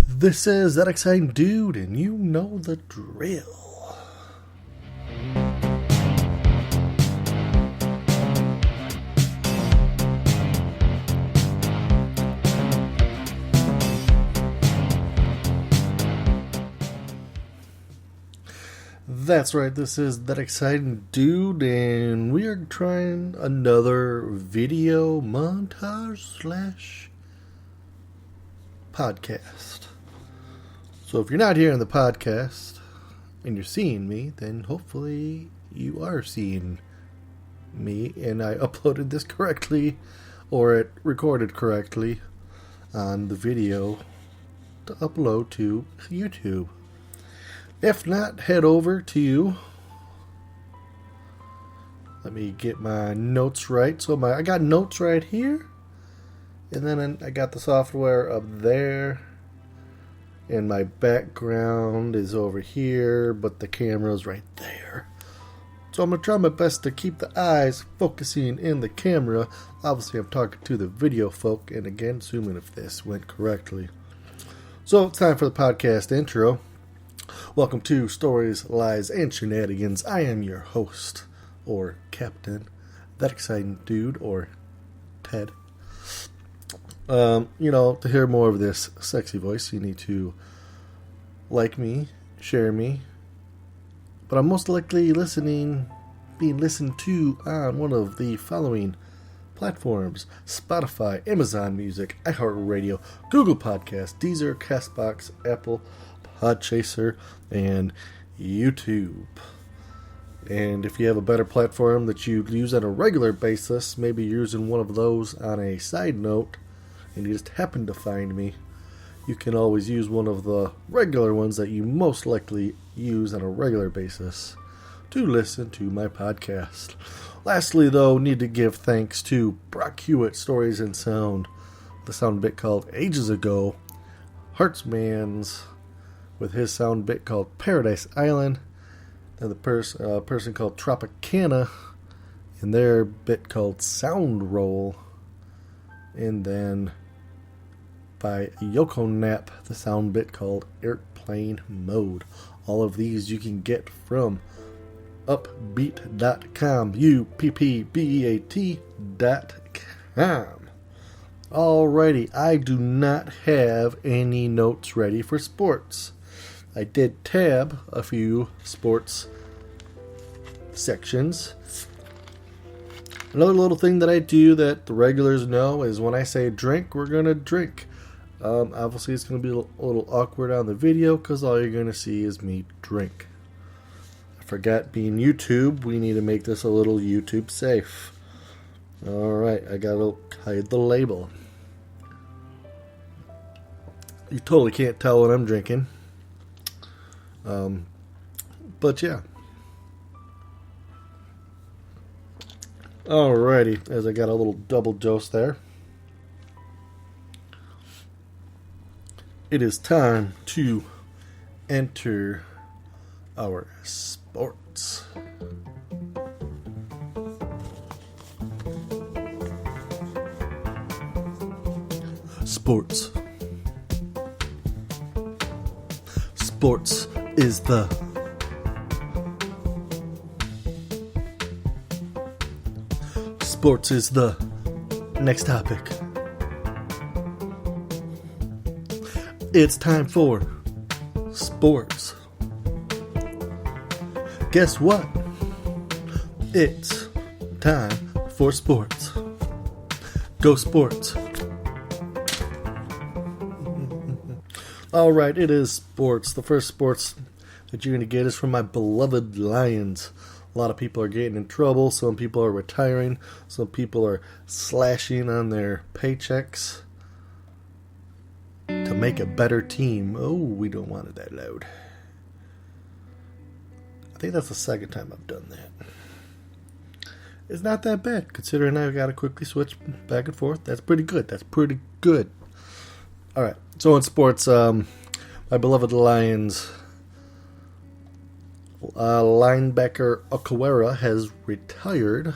This is That Exciting Dude, and you know the drill. That's right, this is That Exciting Dude, and we are trying another video montage slash podcast. So if you're not hearing the podcast and you're seeing me, then hopefully you are seeing me and I uploaded this correctly or it recorded correctly on the video to upload to YouTube. If not, head over to, let me get my notes right. So I got notes right here, and then I got the software up there, and my background is over here, but the camera's right there. So I'm going to try my best to keep the eyes focusing in the camera. Obviously, I'm talking to the video folk, and again, assuming if this went correctly. So it's time for the podcast intro. Welcome to Stories, Lies, and Shenanigans. I am your host, or Captain, That Exciting Dude, or Ted. To hear more of this sexy voice, you need to like me, share me. But I'm most likely being listened to on one of the following platforms: Spotify, Amazon Music, iHeartRadio, Google Podcasts, Deezer, Castbox, Apple Podchaser, and YouTube. And if you have a better platform that you use on a regular basis, maybe you're using one of those on a side note, and you just happen to find me, you can always use one of the regular ones that you most likely use on a regular basis to listen to my podcast. Lastly, though, need to give thanks to Brock Hewitt, Stories and Sound, the sound bit called Ages Ago, Heartsman's with his sound bit called Paradise Island, and the person called Tropicana in their bit called Sound Roll, and then by Yoko Nap, the sound bit called Airplane Mode. All of these you can get from upbeat.com, UPPBEAT.com. Alrighty, I do not have any notes ready for sports. I did tab a few sports sections. Another little thing that I do that the regulars know is when I say drink, we're going to drink. Obviously, it's going to be a little awkward on the video because all you're going to see is me drink. I forgot, being YouTube, we need to make this a little YouTube safe. Alright, I got to hide the label. You totally can't tell what I'm drinking. But yeah. Alrighty, as I got a little double dose there. It is time to enter our sports. Sports. Sports is the next topic. It's time for sports. Guess what? It's time for sports. Go sports. Alright, it is sports. The first sports that you're going to get is from my beloved Lions. A lot of people are getting in trouble. Some people are retiring. Some people are slashing on their paychecks to make a better team. Oh, we don't want it that loud. I think that's the second time I've done that. It's not that bad, considering I've got to quickly switch back and forth. That's pretty good. Alright, so in sports, my beloved Lions, linebacker Okawara has retired,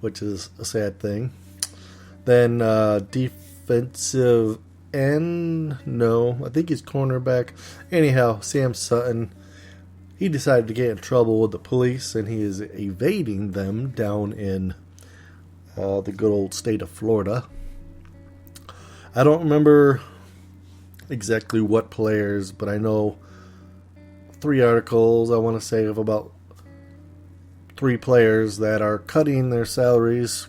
which is a sad thing. Then defensive end. No, I think he's cornerback. Anyhow, Sam Sutton, he decided to get in trouble with the police, and he is evading them down in the good old state of Florida. I don't remember exactly what players, but I know 3 articles, I want to say, of about 3 players that are cutting their salaries,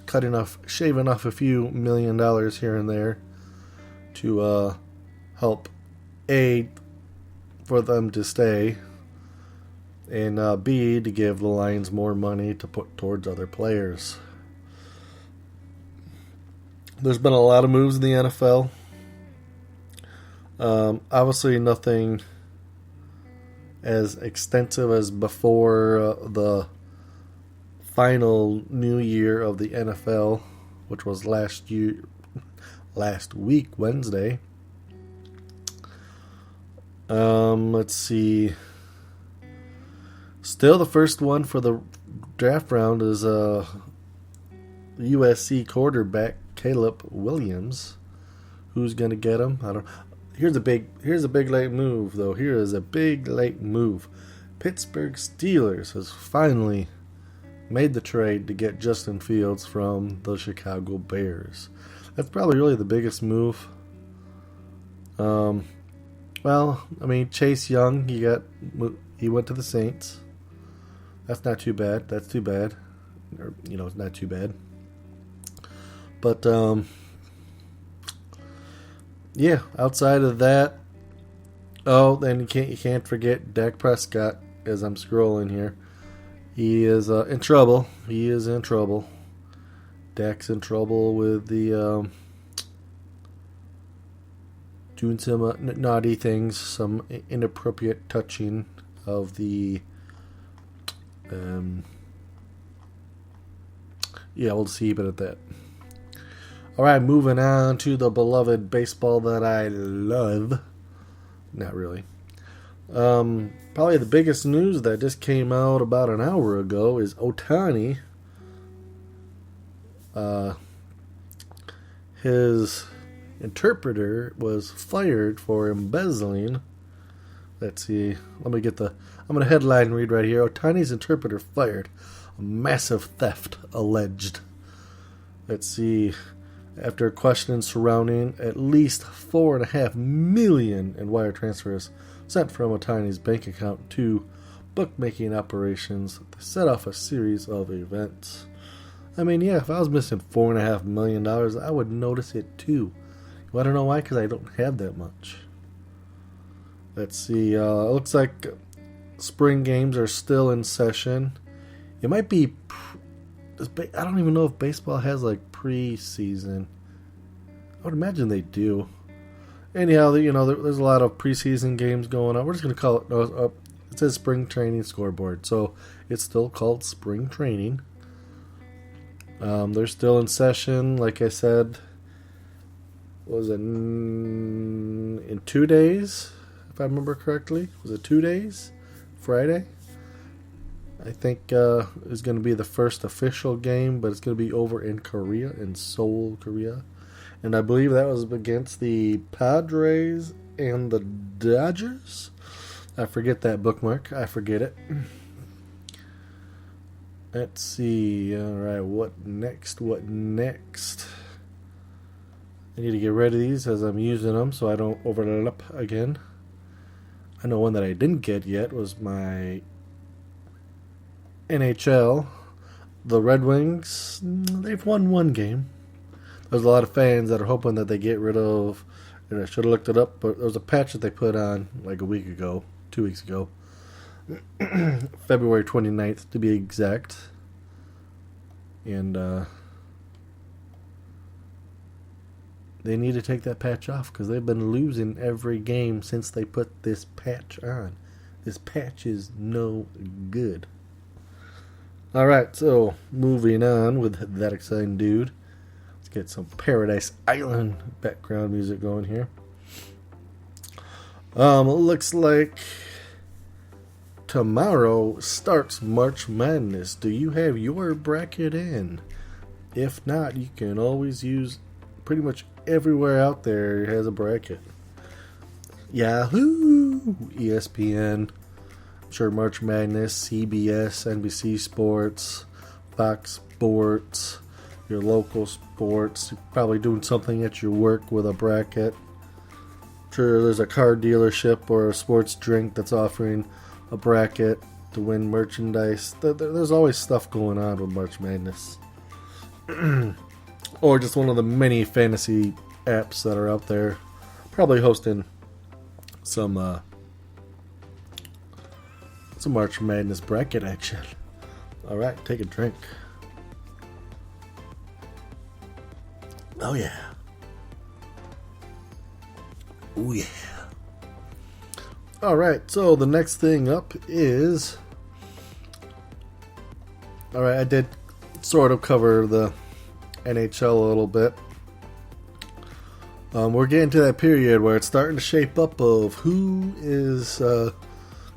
shaving off a few $1 million here and there to help A, for them to stay, and B, to give the Lions more money to put towards other players. There's been a lot of moves in the NFL. Obviously nothing as extensive as before the final new year of the NFL, which was last week, Wednesday. Let's see. Still the first one for the draft round is USC quarterback Caleb Williams. Who's going to get him? I don't. Here's a big late move, though. Here is a big late move. Pittsburgh Steelers has finally made the trade to get Justin Fields from the Chicago Bears. That's probably really the biggest move. Well, I mean, Chase Young, he went to the Saints. That's not too bad. That's too bad. Or, it's not too bad. But yeah, outside of that, then you can't forget Dak Prescott. As I'm scrolling here, he is in trouble. He is in trouble. Dak's in trouble with the doing some naughty things, some inappropriate touching of the. Yeah, we'll see about that. All right, moving on to the beloved baseball that I love. Not really. Probably the biggest news that just came out about an hour ago is Ohtani. His interpreter was fired for embezzling. Let's see. I'm going to headline read right here. Ohtani's interpreter fired. A massive theft alleged. Let's see. After questions surrounding at least $4.5 million in wire transfers sent from Ohtani's bank account to bookmaking operations, they set off a series of events. I mean, yeah, if I was missing $4.5 million, I would notice it too. You want to know why? Because I don't have that much. Let's see. It looks like spring games are still in session. It might be. I don't even know if baseball has like preseason. I would imagine they do. Anyhow, there's a lot of preseason games going on. We're just going to call it. It says spring training scoreboard, so it's still called spring training. They're still in session, like I said. Was it in 2 days, if I remember correctly? Was it 2 days? Friday? I think is going to be the first official game, but it's going to be over in Korea, in Seoul, Korea. And I believe that was against the Padres and the Dodgers. I forget that bookmark. I forget it. Let's see. All right, what next? I need to get rid of these as I'm using them so I don't overlap again. I know one that I didn't get yet was my NHL. The Red Wings, they've won one game. There's a lot of fans that are hoping that they get rid of, and I should have looked it up, but there was a patch that they put on like 2 weeks ago. February 29th to be exact. And they need to take that patch off because they've been losing every game since they put this patch on. This patch is no good. Alright, so moving on with that exciting dude. Let's get some Paradise Island background music going here. Looks like tomorrow starts March Madness. Do you have your bracket in? If not, you can always use pretty much everywhere out there has a bracket. Yahoo! ESPN. I'm sure March Madness, CBS, NBC Sports, Fox Sports, your local sports. You're probably doing something at your work with a bracket. I'm sure there's a car dealership or a sports drink that's offering a bracket to win merchandise. There's always stuff going on with March Madness. Or just one of the many fantasy apps that are out there. Probably hosting some March Madness bracket action. Alright, take a drink. Oh yeah. Oh yeah. Alright, so the next thing up is... Alright, I did sort of cover the NHL a little bit. We're getting to that period where it's starting to shape up of who is going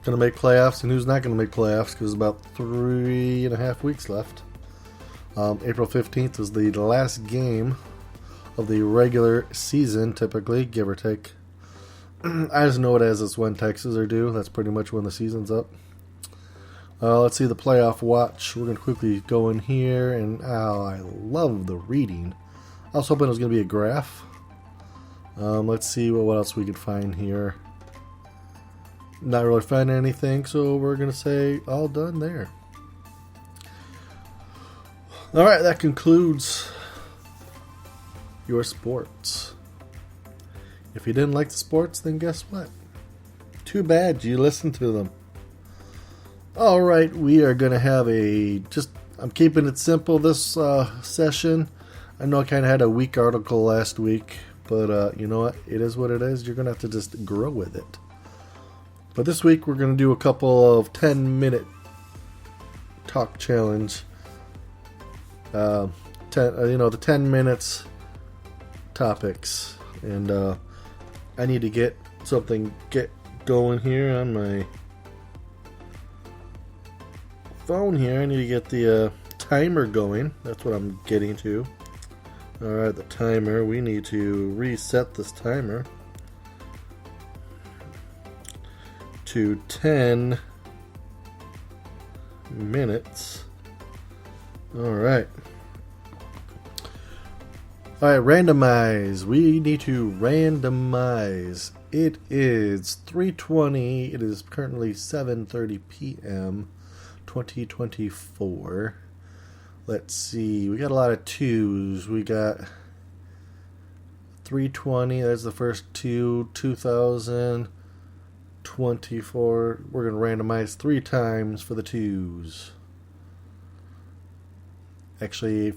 to make playoffs and who's not going to make playoffs, because about 3.5 weeks left. April 15th is the last game of the regular season, typically, give or take. I just know it as it's when Texas are due. That's pretty much when the season's up. Let's see the playoff watch. We're going to quickly go in here, and I love the reading. I was hoping it was going to be a graph. Let's see what else we could find here. Not really finding anything, so we're going to say all done there. Alright, that concludes your sports. If you didn't like the sports, then guess what? Too bad you listened to them. Alright, we are going to have I'm keeping it simple this session. I know I kind of had a weak article last week, but you know what? It is what it is. You're going to have to just grow with it. But this week we're going to do a couple of 10-minute talk challenge. The 10 minutes topics. And I need to get going here on my phone here. I need to get the timer going. That's what I'm getting to. Alright, the timer. We need to reset this timer to 10 minutes. Alright. Alright, randomize. We need to randomize. It is 3:20. It is currently 7:30 p.m. 2024. Let's see. We got a lot of twos. We got 3:20. That's the first two. 2024. We're going to randomize 3 times for the twos. Actually,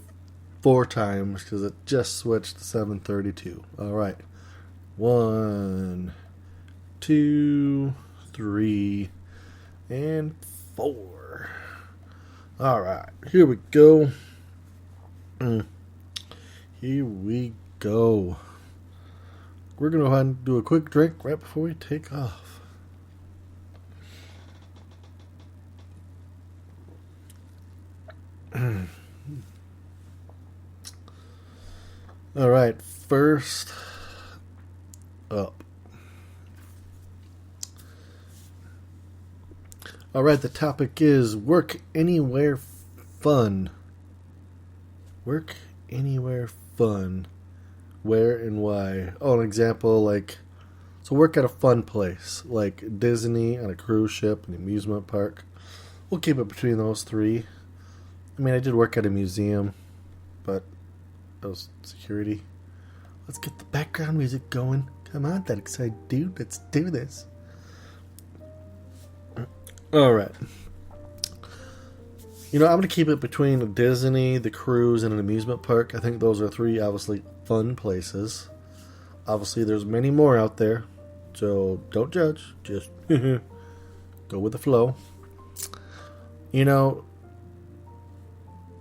4 times because it just switched to 7:32. Alright. 1, 2, 3, and 4. Alright. Here we go. Here we go. We're going to go ahead and do a quick drink right before we take off. Alright, first up. Alright, the topic is work anywhere fun. Work anywhere fun. Where and why? Oh, an example, so work at a fun place, like Disney, on a cruise ship, an amusement park. We'll keep it between those 3. I mean, I did work at a museum, but that was security. Let's get the background music going. Come on, that excited dude. Let's do this. Alright. I'm going to keep it between Disney, the cruise, and an amusement park. I think those are 3, obviously, fun places. Obviously, there's many more out there. So, don't judge. Just go with the flow.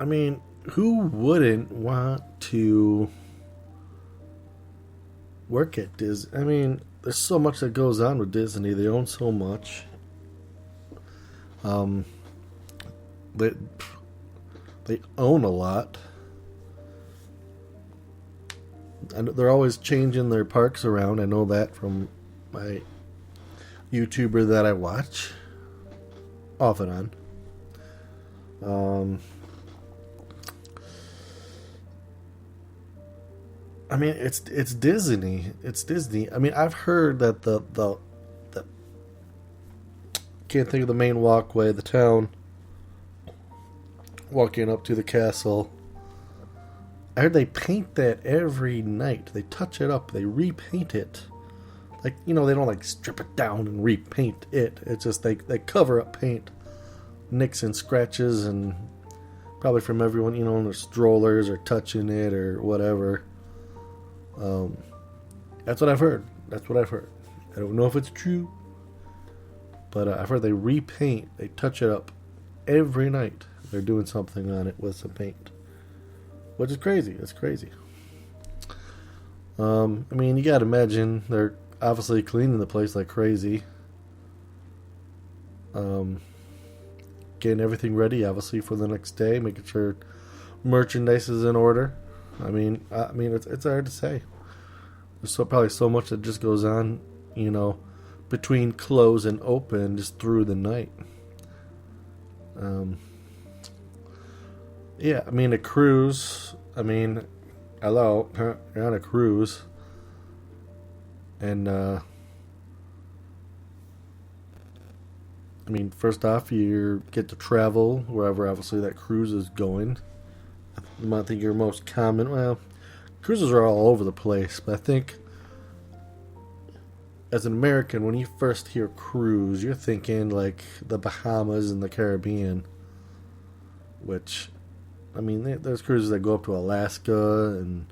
I mean, who wouldn't want to work at Disney? I mean, there's so much that goes on with Disney. They own so much. They own a lot. they're always changing their parks around. I know that from my YouTuber that I watch off and on. I mean, it's Disney. It's Disney. I mean, I've heard that the can't think of the main walkway, the town walking up to the castle. I heard they paint that every night. They touch it up. They repaint it. Like, they don't like strip it down and repaint it. It's just they cover up paint, nicks and scratches, and probably from everyone, in their strollers or touching it or whatever. That's what I've heard. I don't know if it's true, but I've heard they repaint. They touch it up every night. They're doing something on it with some paint, which is crazy. It's crazy. I mean, you gotta imagine they're obviously cleaning the place like crazy. Getting everything ready, obviously, for the next day, making sure merchandise is in order. I mean, it's hard to say. There's probably so much that just goes on, between close and open, just through the night. Yeah, I mean, a cruise. I mean, hello, you're on a cruise, and I mean, first off, you get to travel wherever, obviously, that cruise is going. I think your most common, well, cruises are all over the place, but I think as an American, when you first hear cruise, you're thinking like the Bahamas and the Caribbean, which, I mean, there's cruises that go up to Alaska and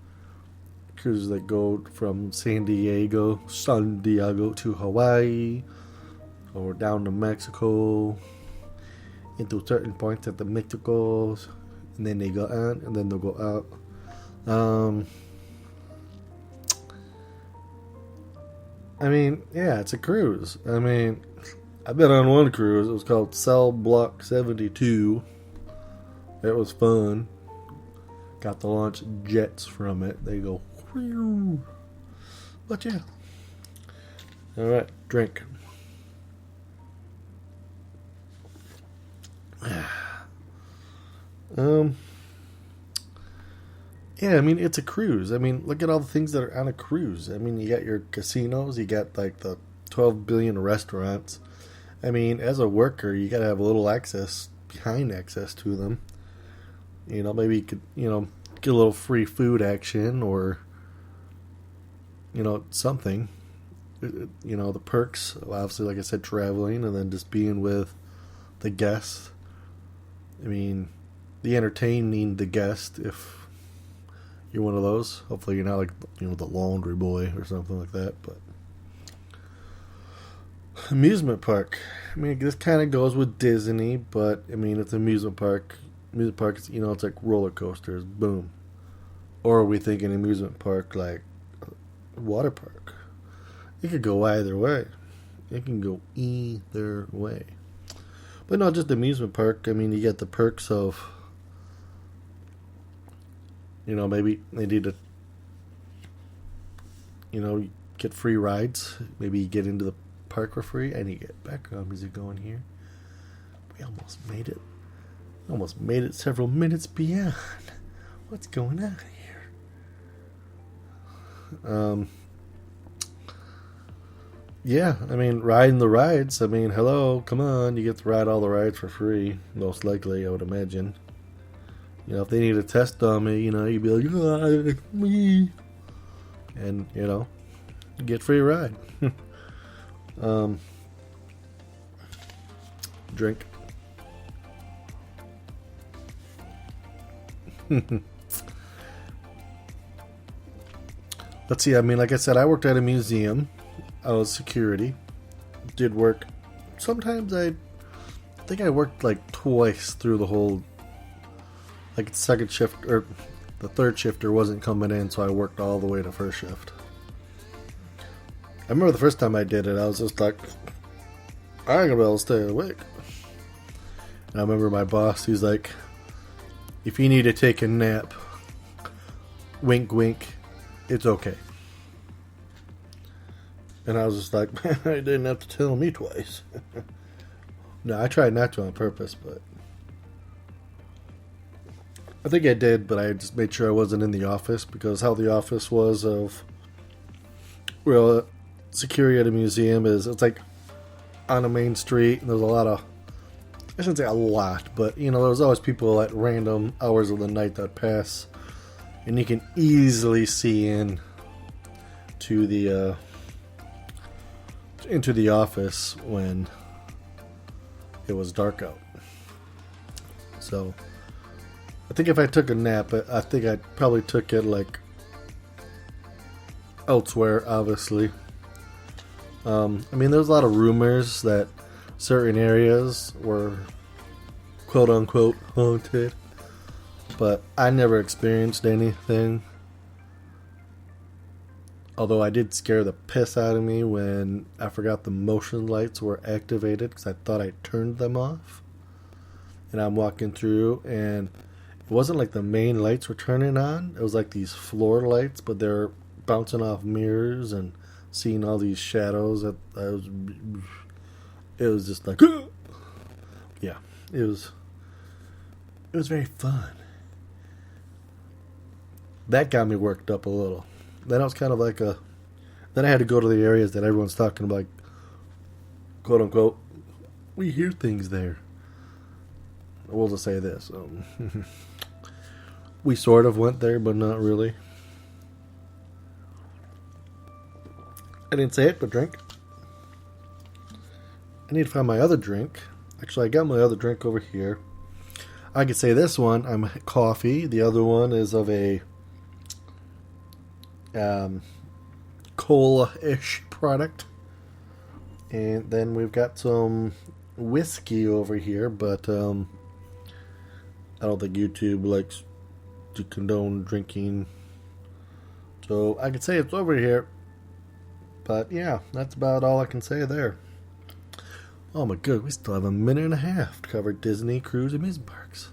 cruises that go from San Diego to Hawaii or down to Mexico into certain points at the Mexicos. And then they go on, and then they'll go out. I mean, yeah, it's a cruise. I mean, I've been on one cruise. It was called Cell Block 72. It was fun. Got to launch jets from it. They go, whew. But yeah. Alright, drink. Yeah, I mean, it's a cruise. I mean, look at all the things that are on a cruise. I mean, you got your casinos, you got like the 12 billion restaurants. I mean, as a worker, you gotta have a little access to them. Maybe you could, get a little free food action or, something. The perks, obviously, like I said, traveling and then just being with the guests. I mean, the entertaining the guest, if you're one of those. Hopefully you're not like, the laundry boy or something like that. But amusement park. I mean, this kind of goes with Disney, but I mean, it's an amusement park. Amusement park is, it's like roller coasters. Boom. Or are we thinking amusement park like water park? It could go either way. It can go either way. But not just amusement park. I mean, you get the perks of, maybe they need to, get free rides. Maybe you get into the park for free. And you get background music going here. We almost made it. Almost made it several minutes beyond. What's going on here? Yeah, I mean, riding the rides. I mean, hello, come on. You get to ride all the rides for free. Most likely, I would imagine. If they need a test dummy, you'd be like, me. And, get free ride. Drink. Let's see, I mean, like I said, I worked at a museum. I was security. Did work. Sometimes I think I worked like twice through the whole, like second shift, or the third shifter wasn't coming in, so I worked all the way to first shift. I remember the first time I did it, I was just like, I ain't gonna be able to stay awake. And I remember my boss, he's like, if you need to take a nap, wink wink, it's okay. And I was just like, man, I didn't have to tell me twice. No, I tried not to on purpose, but I think I did, but I just made sure I wasn't in the office, because how the office was of, well, security at a museum is, it's like on a main street, and there's a lot of, I shouldn't say a lot, but there's always people at random hours of the night that pass, and you can easily see into the office when it was dark out. So I think if I took a nap, I think I probably took it like elsewhere, obviously. There's a lot of rumors that certain areas were quote unquote haunted, but I never experienced anything. Although I did scare the piss out of me when I forgot the motion lights were activated, because I thought I turned them off. And I'm walking through, and it wasn't like the main lights were turning on. It was like these floor lights, but they're bouncing off mirrors and seeing all these shadows. It was just like, yeah, it was very fun. That got me worked up a little. Then I was kind of like then I had to go to the areas that everyone's talking about, like, quote unquote, we hear things there. We'll just say this. We sort of went there, but not really. I didn't say it, but drink. I need to find my other drink. Actually, I got my other drink over here. I could say this one, I'm coffee. The other one is of a cola-ish product. And then we've got some whiskey over here, but I don't think YouTube likes to condone drinking. So I could say it's over here. But yeah, that's about all I can say there. Oh my god, we still have a minute and a half to cover Disney, cruise, amusement parks.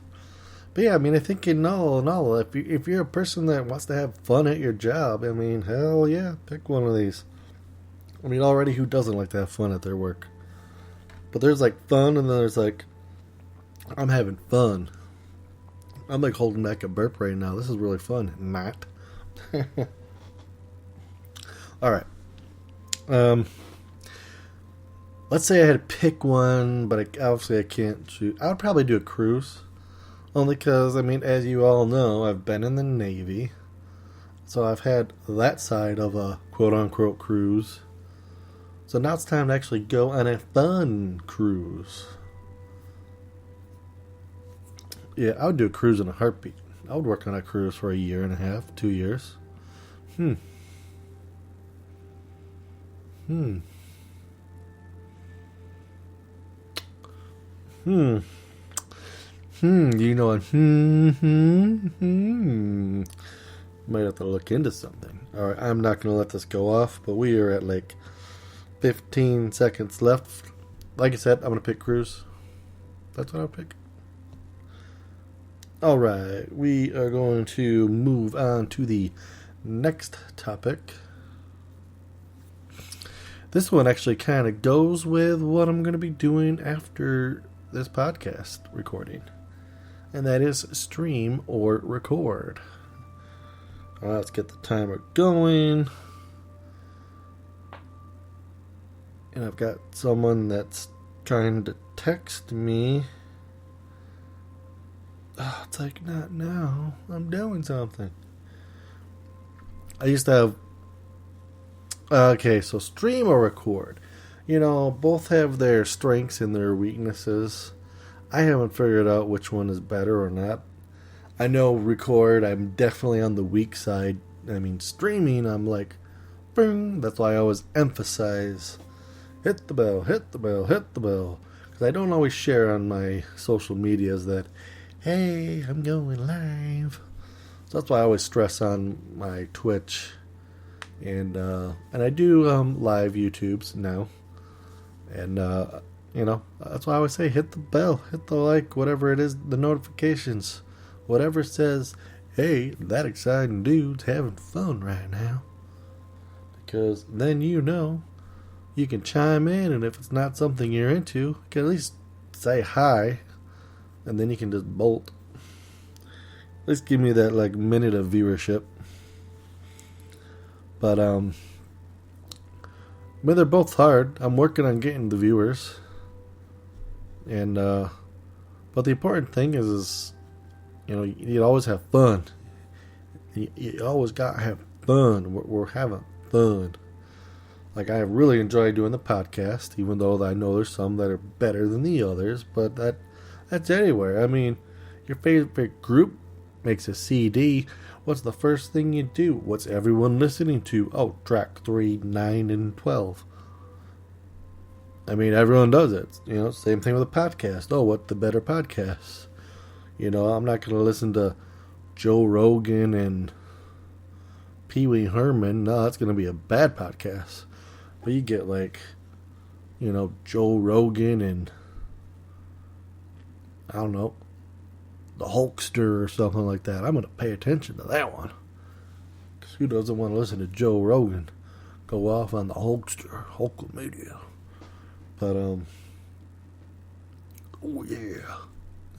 But yeah, I think in all, if you're a person that wants to have fun at your job, hell yeah, pick one of these. Already, who doesn't like to have fun at their work? But there's like fun, and then there's like, I'm having fun. I'm like holding back a burp right now. This is really fun. Not. Alright. Let's say I had to pick one, but obviously I can't choose. I would probably do a cruise. Only because, as you all know, I've been in the Navy. So I've had that side of a quote-unquote cruise. So now it's time to actually go on a fun cruise. Yeah, I would do a cruise in a heartbeat. I would work on a cruise for 1.5 years, 2 years. Might have to look into something. Alright, I'm not going to let this go off, but we are at like 15 seconds left. Like I said, I'm going to pick cruise. That's what I'll pick. Alright, we are going to move on to the next topic. This one actually kind of goes with what I'm going to be doing after this podcast recording. And that is stream or record. Let's get the timer going. And I've got someone that's trying to text me. Oh, it's like, not now. I'm doing something. I used to have... Okay, so stream or record. Both have their strengths and their weaknesses. I haven't figured out which one is better or not. I know record, I'm definitely on the weak side. Streaming, I'm like, bing. That's why I always emphasize, hit the bell, hit the bell, hit the bell. Because I don't always share on my social medias that, hey, I'm going live. So that's why I always stress on my Twitch. And I do live YouTubes now. And, that's why I always say hit the bell, hit the like, whatever it is, the notifications. Whatever says, hey, that exciting dude's having fun right now. Because then you can chime in, and if it's not something you're into, you can at least say hi, and then you can just bolt. At least give me that like minute of viewership. But they're both hard. I'm working on getting the viewers, and but the important thing is you always have fun. You always gotta have fun. We're having fun. Like, I really enjoy doing the podcast, even though I know there's some that are better than the others. But that's anywhere. I mean, your favorite group makes a CD. What's the first thing you do? What's everyone listening to? Oh, track 3, 9, and 12. I mean, everyone does it. Same thing with a podcast. Oh, what the better podcasts? I'm not going to listen to Joe Rogan and Pee Wee Herman. No, that's going to be a bad podcast. But you get Joe Rogan and, I don't know, the Hulkster or something like that. I'm going to pay attention to that one. Because who doesn't want to listen to Joe Rogan go off on the Hulkster, Hulkamania? But, oh yeah.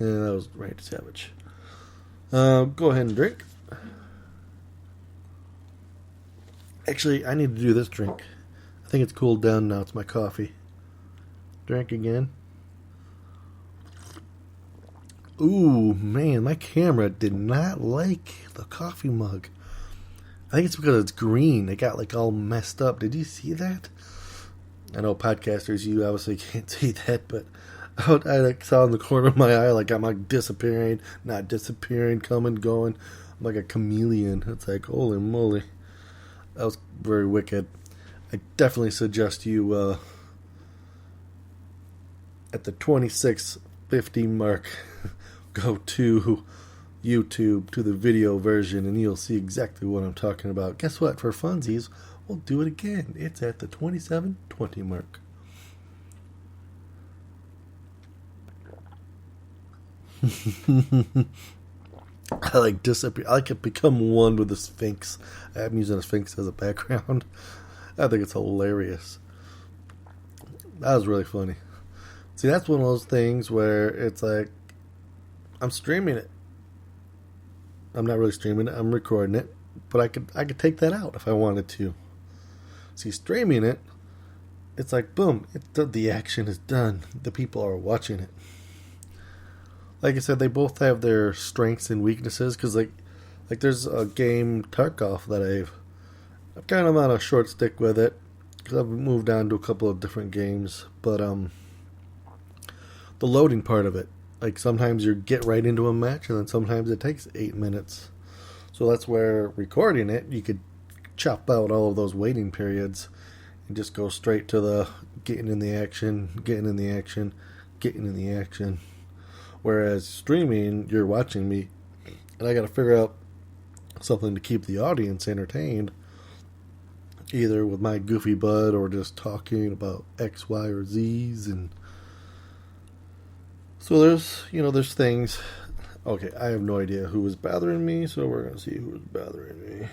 Yeah, that was Randy Savage. Go ahead and drink. Actually, I need to do this drink. I think it's cooled down now. It's my coffee. Drink again. Ooh, man, my camera did not like the coffee mug. I think it's because it's green. It got all messed up. Did you see that? I know podcasters, you obviously can't see that, but I saw in the corner of my eye, I'm disappearing, not disappearing, coming, going. I'm like a chameleon. It's like, holy moly. That was very wicked. I definitely suggest you, at the 26:50 mark, go to YouTube, to the video version, and you'll see exactly what I'm talking about. Guess what? For funsies, we'll do it again. It's at the 27:20 mark. I disappear. I can become one with the Sphinx. I'm using a Sphinx as a background. I think it's hilarious. That was really funny. See, that's one of those things where it's like, I'm streaming it. I'm not really streaming it. I'm recording it, but I could take that out if I wanted to. See, streaming it, it's like boom, the action is done. The people are watching it. Like I said, they both have their strengths and weaknesses. Because like there's a game Tarkov that I'm kind of on a short stick with it, because I've moved on to a couple of different games. But the loading part of it, like sometimes you get right into a match, and then sometimes it takes 8 minutes. So that's where recording it, you could chop out all of those waiting periods and just go straight to the getting in the action. Whereas streaming, you're watching me, and I got to figure out something to keep the audience entertained, either with my goofy butt or just talking about X, Y, or Z's. And so there's things. Okay, I have no idea who was bothering me, so we're going to see who was bothering me.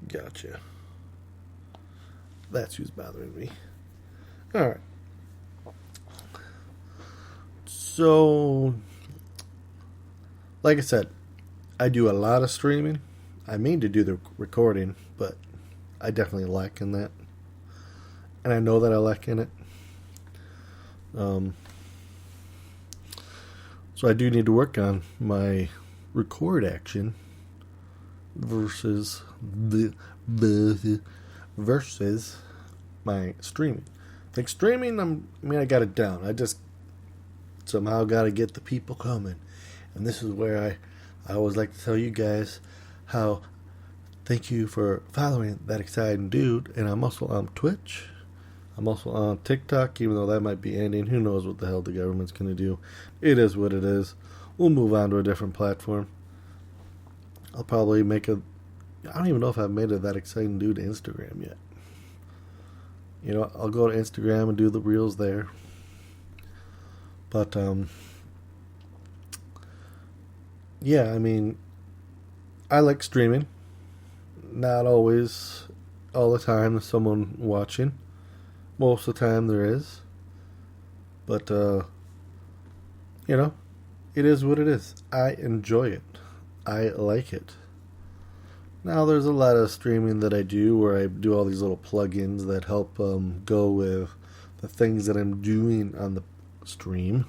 Gotcha. That's who's bothering me. Alright. So, like I said, I do a lot of streaming. I mean to do the recording, but I definitely lack in that. And I know that I lack in it. So I do need to work on my record action versus my streaming. Like streaming, I got it down. I just somehow got to get the people coming. And this is where I always like to tell you guys how thank you for following that exciting dude. And I'm also on Twitch. I'm also on TikTok, even though that might be ending. Who knows what the hell the government's going to do. It is what it is. We'll move on to a different platform. I'll probably I don't even know if I've made it that exciting dude to Instagram yet. I'll go to Instagram and do the reels there. But yeah, I mean, I like streaming. Not always, all the time, there's someone watching. Most of the time, there is. But, you know, it is what it is. I enjoy it. I like it. Now, there's a lot of streaming that I do where I do all these little plugins that help go with the things that I'm doing on the stream.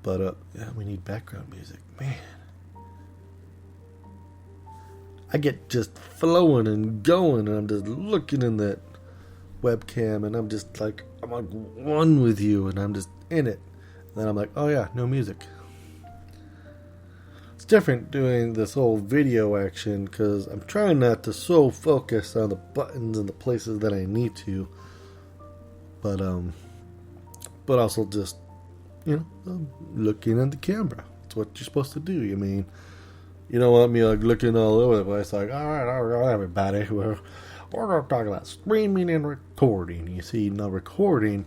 But, yeah, we need background music. Man. I get just flowing and going, and I'm just looking in that webcam, and I'm just like, I'm like one with you, and I'm just in it. And then I'm like, oh yeah, no music. It's different doing this whole video action because I'm trying not to so focus on the buttons and the places that I need to, but also just, looking at the camera. It's what you're supposed to do. I mean, you don't want me like looking all over the place like, all right, everybody, we're going to talk about streaming and recording. You see, now recording,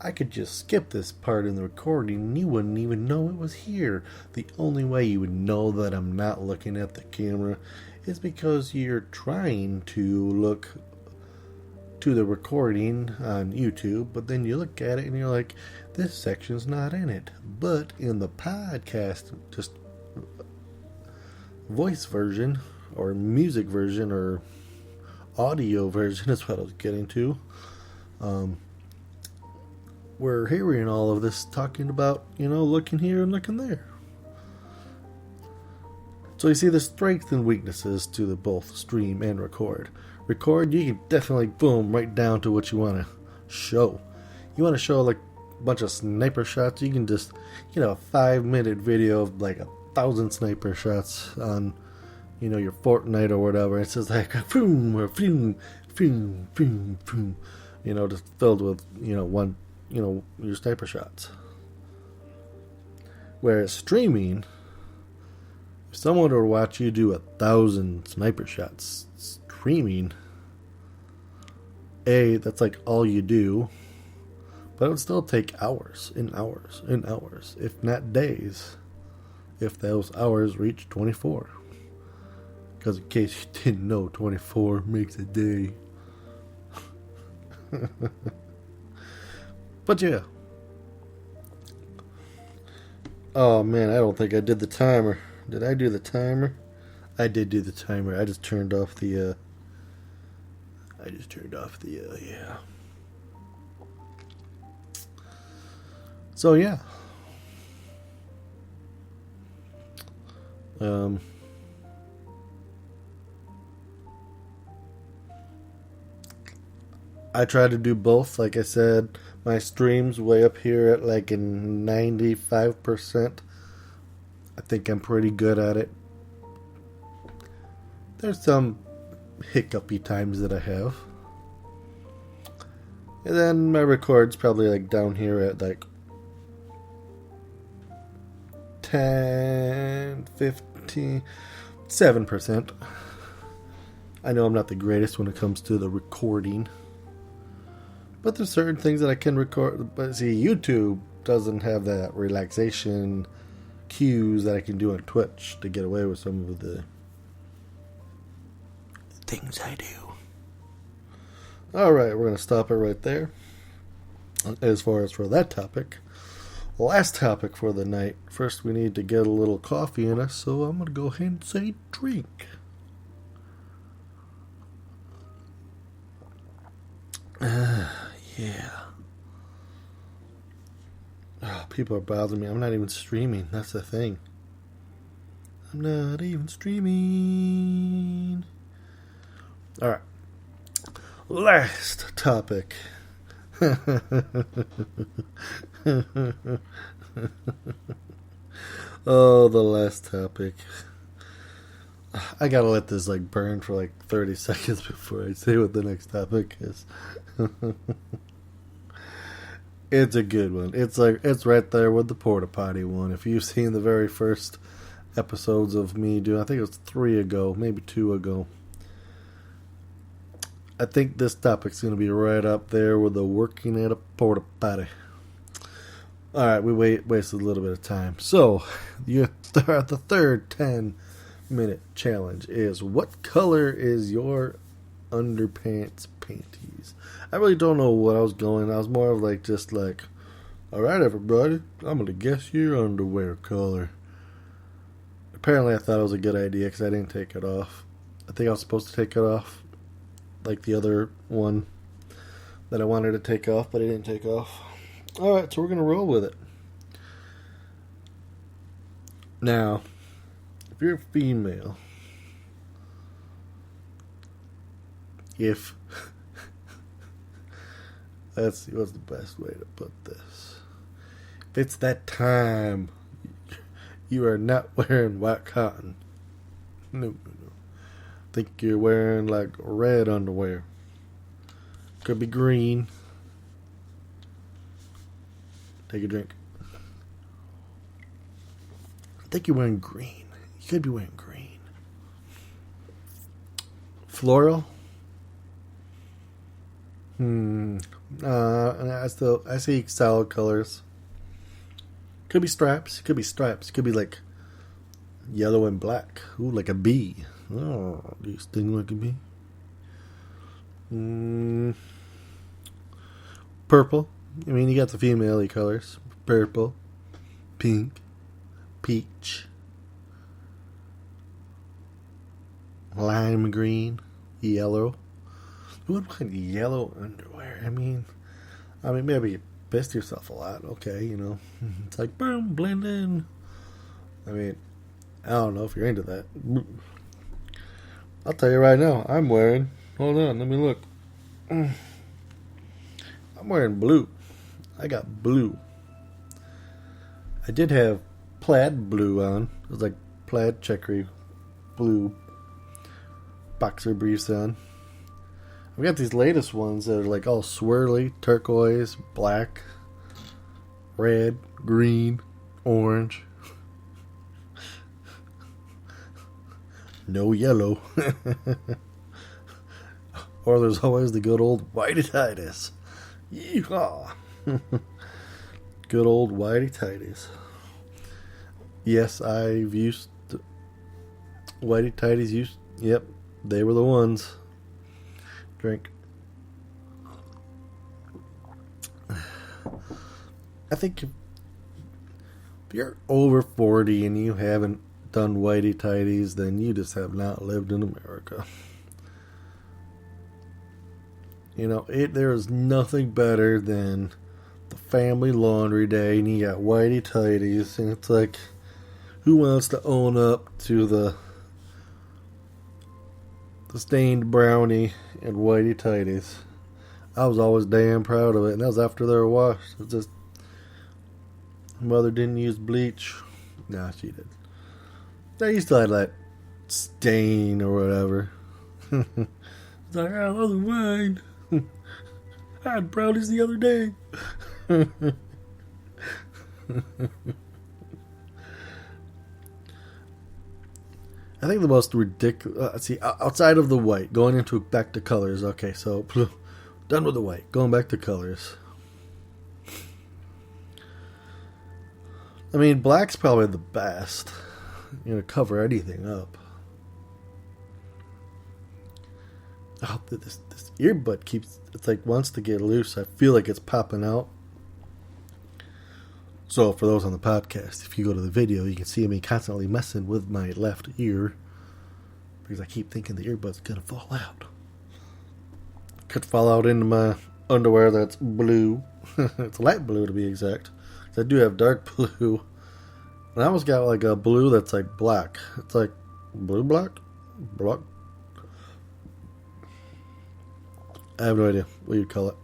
I could just skip this part in the recording and you wouldn't even know it was here. The only way you would know that I'm not looking at the camera is because you're trying to look to the recording on YouTube, but then you look at it and you're like, this section's not in it. But in the podcast, just voice version or music version or audio version is what I was getting to. We're hearing all of this talking about, looking here and looking there. So you see the strengths and weaknesses to the both stream and record. Record, you can definitely boom right down to what you want to show. You want to show like a bunch of sniper shots, you can just, a 5-minute video of like 1,000 sniper shots on, your Fortnite or whatever. It's just like boom or boom, boom, boom, boom, just filled with, one, your sniper shots. Whereas streaming, if someone were to watch you do 1,000 sniper shots, streaming, that's like all you do, but it would still take hours and hours and hours, if not days, if those hours reach 24. Because in case you didn't know, 24 makes a day. But yeah. Oh man, I don't think I did the timer. Did I do the timer? I did do the timer. I just turned off the yeah. So yeah. I try to do both. Like I said, my stream's way up here at like a 95%. I think I'm pretty good at it. There's some hiccupy times that I have. And then my record's probably like down here at like 10, 15, 7%. I know I'm not the greatest when it comes to the recording. But there's certain things that I can record. But see, YouTube doesn't have that relaxation cues that I can do on Twitch to get away with some of the things I do. Alright, we're going to stop it right there. As far as for that topic. Last topic for the night. First, we need to get a little coffee in us, so I'm going to go ahead and say drink. Yeah. Oh, people are bothering me. I'm not even streaming. That's the thing. I'm not even streaming. Alright. Last topic. Oh, the last topic. I gotta let this like burn for like 30 seconds before I say what the next topic is. It's a good one. It's right there with the porta potty one. If you've seen the very first episodes of me doing, I think it was 3 ago, maybe 2 ago. I think this topic's going to be right up there with the working at a porta potty. Alright, we wasted a little bit of time. So, the third 10-minute challenge is, what color is your underpants panties? I really don't know what I was going. I was more of like, just like, alright everybody, I'm going to guess your underwear color. Apparently I thought it was a good idea because I didn't take it off. I think I was supposed to take it off, like the other one that I wanted to take off, but I didn't take off. Alright, so we're going to roll with it. Now, if you're a female, let's see, what's the best way to put this? If it's that time, you are not wearing white cotton. No. I think you're wearing like red underwear. Could be green. Take a drink. I think you're wearing green. You could be wearing green. Floral. I see solid colors. Could be stripes. Could be like yellow and black. Ooh, like a bee. Oh, do you sting like a bee? Purple. I mean, you got the female colors. Purple, pink, peach, lime green, yellow. Who would want yellow underwear? I mean, maybe you pissed yourself a lot. Okay, you know. It's like, boom, blend in. I mean, I don't know if you're into that. I'll tell you right now, I'm wearing, hold on, let me look. I'm wearing blue. I got blue. I did have plaid blue on. It was like plaid checkery blue boxer briefs on. I've got these latest ones that are like all swirly, turquoise, black, red, green, orange. No yellow. Or there's always the good old whitey tighties. Yeehaw. Good old whitey tighties. Yes, I've used whitey tighties. Yep, they were the ones. Drink. I think if you're over 40 and you haven't done whitey tighties, then you just have not lived in America. You know, there is nothing better than the family laundry day and you got whitey tighties, and it's like, who wants to own up to the stained brownie and whitey tighties? I was always damn proud of it, and that was after they were washed. It's just, mother didn't use bleach. Nah, she did. They still had that stain or whatever. It's like, I wasn't mine. I had brownies the other day. I think the most ridiculous... outside of the white, going into back to colors. Okay, so done with the white. Going back to colors. I mean, black's probably the best. You know, cover anything up. Oh, this earbud keeps... It's like, wants to get loose. I feel like it's popping out. So, for those on the podcast, if you go to the video, you can see me constantly messing with my left ear. Because I keep thinking the earbud's going to fall out. Could fall out into my underwear that's blue. It's light blue, to be exact. I do have dark blue. And I almost got like a blue that's like black. It's like blue black? Black? I have no idea what you'd call it.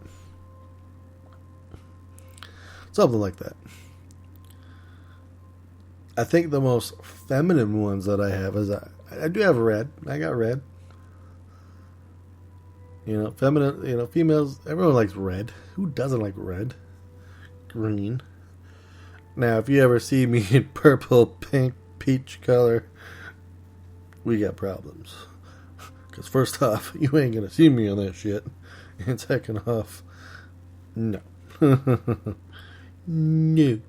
Something like that. I think the most feminine ones that I have is I do have red. I got red. You know, feminine, you know, females, everyone likes red. Who doesn't like red? Green. Now, if you ever see me in purple, pink, peach color, we got problems. Because first off, you ain't going to see me on that shit. And second off, no. No.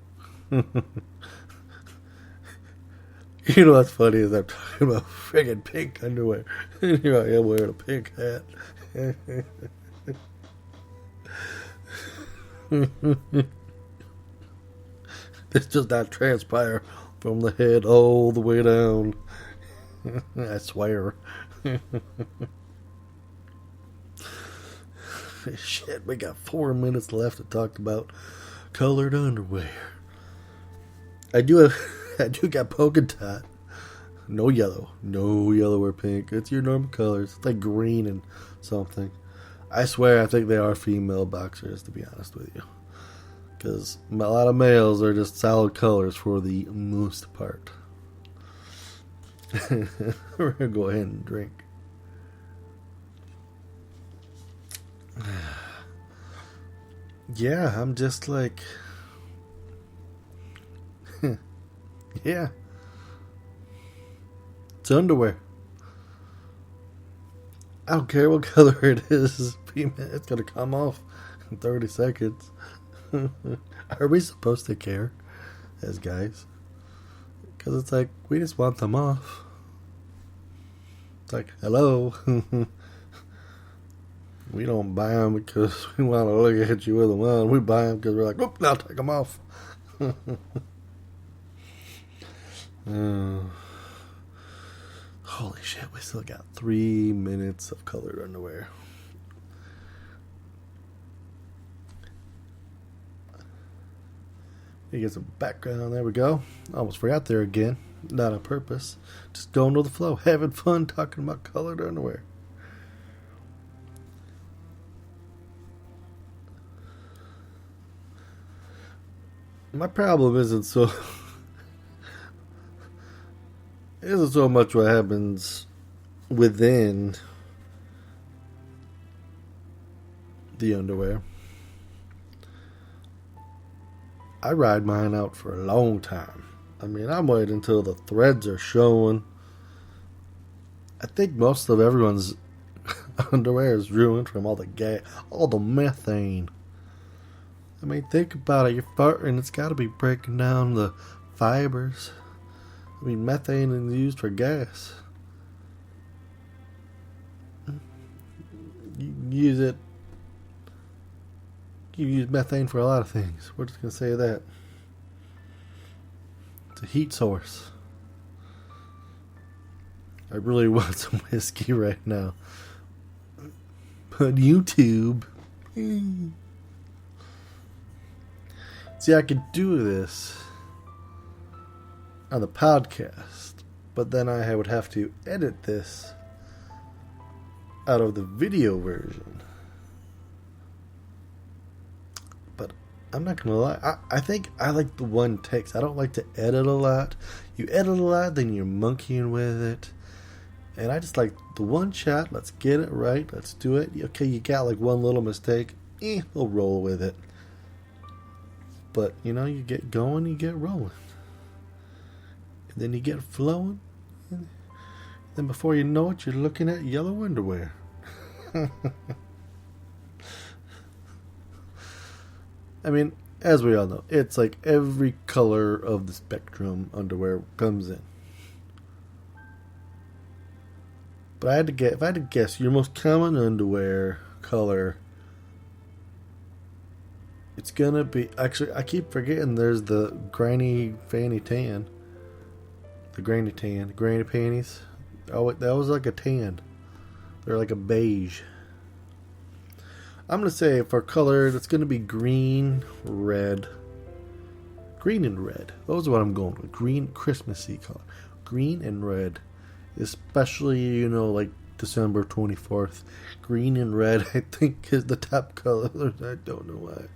You know what's funny is I'm talking about friggin' pink underwear. And here I am wearing a pink hat. This does not transpire from the head all the way down. I swear. Shit, we got 4 minutes left to talk about colored underwear. I do got polka dot. No yellow or pink. It's your normal colors. It's like green and something. I swear I think they are female boxers, to be honest with you. Because a lot of males are just solid colors for the most part. We're going to go ahead and drink. Yeah, I'm just like... yeah. It's underwear. I don't care what color it is. It's going to come off in 30 seconds. Are we supposed to care as guys? Because it's like, we just want them off. It's like, hello. We don't buy them because we want to look at you with them on. We buy them because we're like, oop, now take them off. Holy shit, we still got 3 minutes of colored underwear. You get some background. There we go. Almost forgot there again. Not on purpose. Just going with the flow. Having fun talking about colored underwear. My problem isn't so much what happens within the underwear. I ride mine out for a long time. I mean, I'm waiting until the threads are showing. I think most of everyone's underwear is ruined from all the methane. I mean, think about it. You're farting, it's got to be breaking down the fibers. I mean, methane is used for gas. You use it. You use methane for a lot of things. We're just going to say that. It's a heat source. I really want some whiskey right now. But YouTube. See, I could do this on the podcast, but then I would have to edit this out of the video version. But I'm not gonna lie, I think I like the one takes. I don't like to edit a lot. You edit a lot, then you're monkeying with it. And I just like the one shot. Let's get it right. Let's do it. Okay, you got like one little mistake. We'll roll with it. But, you know, you get going, you get rolling. And then you get flowing. And then before you know it, you're looking at yellow underwear. I mean, as we all know, it's like every color of the spectrum underwear comes in. But if I had to guess, your most common underwear color, it's gonna be, actually, I keep forgetting there's the granny fanny tan. The granny panties. Oh, that was like a tan. They're like a beige. I'm gonna say for color, it's gonna be green, red. Green and red. Those are what I'm going with. Green, Christmassy color. Green and red. Especially, you know, like December 24th. Green and red, I think, is the top color. I don't know why.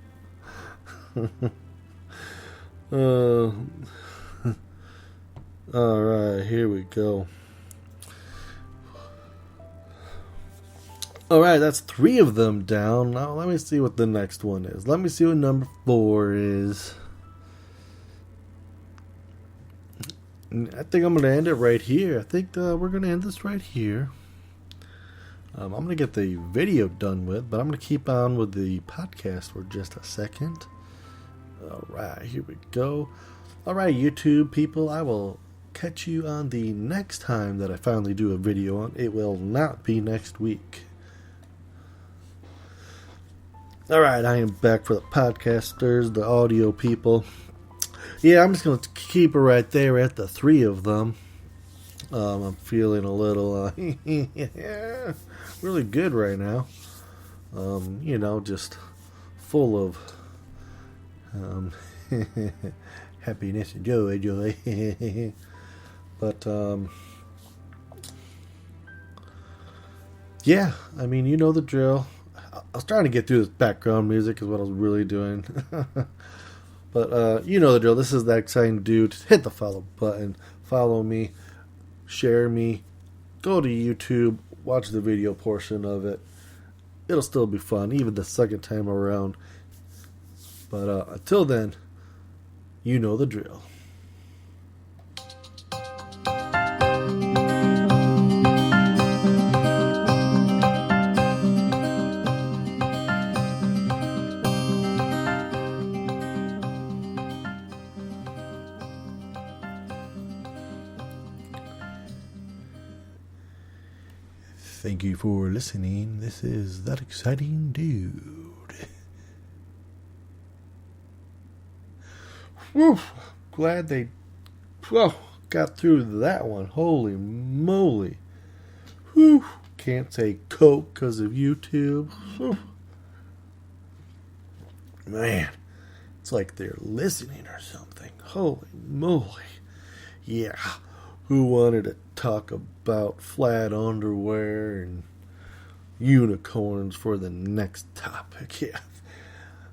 Alright, here we go. Alright, that's 3 of them down. Now let me see what the next one is. Let me see what number 4 is. I think I'm going to end it right here. I think we're going to end this right here. I'm going to get the video done with, but I'm going to keep on with the podcast for just a second. Alright, here we go. Alright, YouTube people, I will catch you on the next time that I finally do a video on. It will not be next week. Alright, I am back for the podcasters, the audio people. Yeah, I'm just going to keep it right there at the 3 of them. I'm feeling a little really good right now. Just full of happiness and joy. But yeah, I mean, you know the drill. I was trying to get through this background music is what I was really doing. But you know the drill. This is that exciting dude. Hit the follow button. Follow me. Share me. Go to YouTube. Watch the video portion of it. It'll still be fun, even the second time around. But until then, you know the drill. Thank you for listening. This is That Exciting Dude. Whew. Glad they got through that one. Holy moly. Whew. Can't say Coke because of YouTube. Whew. Man, it's like they're listening or something. Holy moly. Yeah. Who wanted to talk about flat underwear and unicorns for the next topic? Yeah,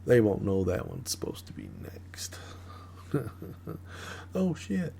they won't know that one's supposed to be next. Oh shit.